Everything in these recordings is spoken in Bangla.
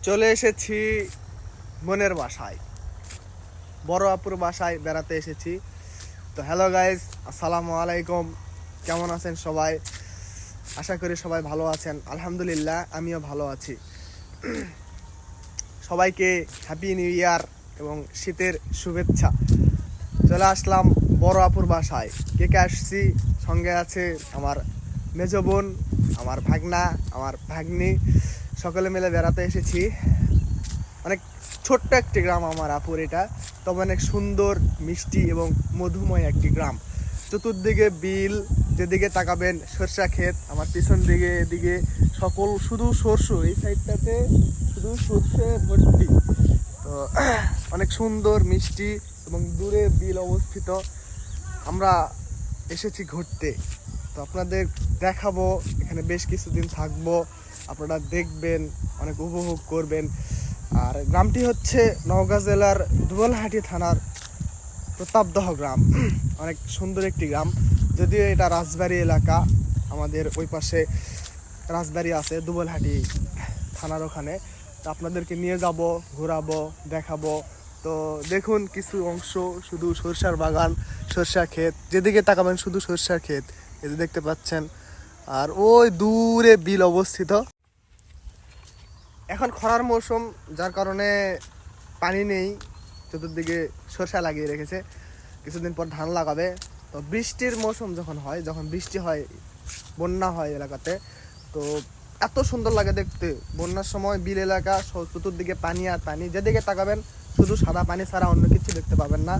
চলে এসেছি বোনের বাসায়, বড় আপুর বাসায় বেড়াতে এসেছি। তো হ্যালো গাইজ, আসসালামু আলাইকুম। কেমন আছেন সবাই? আশা করি সবাই ভালো আছেন। আলহামদুলিল্লাহ, আমিও ভালো আছি। সবাইকে হ্যাপি নিউ ইয়ার এবং শীতের শুভেচ্ছা। চলে আসলাম বড় আপুর বাসায়। কে কে আসছি? সঙ্গে আছে আমার মেজ বোন, আমার ভাগনা, আমার ভাগ্নি, সকলে মিলে বেড়াতে এসেছি। অনেক ছোট্ট একটি গ্রাম আমার আপুর এটা, তবে অনেক সুন্দর, মিষ্টি এবং মধুময় একটি গ্রাম। চতুর্দিকে বিল, যেদিকে তাকাবেন সরষা ক্ষেত। আমার পিছন দিকে এদিকে সকল শুধু সরষে, এই সাইডটাতে শুধু সরষে ভর্তি। তো অনেক সুন্দর, মিষ্টি এবং দূরে বিল অবস্থিত। আমরা এসেছি ঘুরতে, তো আপনাদের দেখাবো। এখানে বেশ কিছুদিন থাকবো, আপনারা দেখবেন, অনেক উপভোগ করবেন। আর গ্রামটি হচ্ছে নওগাঁ জেলার দুবলহাটি থানার প্রতাপদহ গ্রাম। অনেক সুন্দর একটি গ্রাম, যদিও এটা রাজবাড়ী এলাকা। আমাদের ওই পাশে রাজবাড়ী আছে দুবলহাটি থানার ওখানে। তো আপনাদেরকে নিয়ে যাব, ঘোরাবো, দেখাবো। তো দেখুন, কিছু অংশ শুধু সরষার বাগান, সরষা ক্ষেত, যেদিকে তাকাবেন শুধু সরষার ক্ষেত, এই যে দেখতে পাচ্ছেন। আর ওই দূরে বিল অবস্থিত। এখন খরার মৌসুম, যার কারণে পানি নেই। চতুর্দিকে সরষা লাগিয়ে রেখেছে, কিছুদিন পর ধান লাগাবে। তো বৃষ্টির মৌসুম যখন হয়, যখন বৃষ্টি হয়, বন্যা হয় এলাকাতে, তো এত সুন্দর লাগে দেখতে। বন্যার সময় বিল এলাকা, চতুর্দিকে পানি আর পানি, যেদিকে তাকাবেন শুধু সাদা পানি ছাড়া অন্য কিছু দেখতে পাবেন না।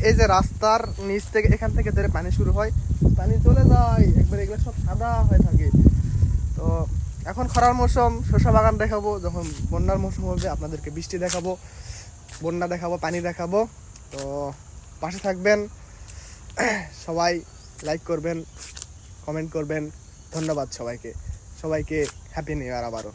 এই যে রাস্তার নিচ থেকে, এখান থেকে ধরে পানি শুরু হয়, পানি চলে যায় একবার, এগুলো সব সাদা হয়ে থাকে। তো এখন খরার মৌসুম, শসা বাগান দেখাবো। যখন বন্যার মৌসুম হবে, আপনাদেরকে বৃষ্টি দেখাবো, বন্যা দেখাবো, পানি দেখাবো। তো পাশে থাকবেন, সবাই লাইক করবেন, কমেন্ট করবেন। ধন্যবাদ সবাইকে। সবাইকে হ্যাপি নিউ ইয়ার আবারও।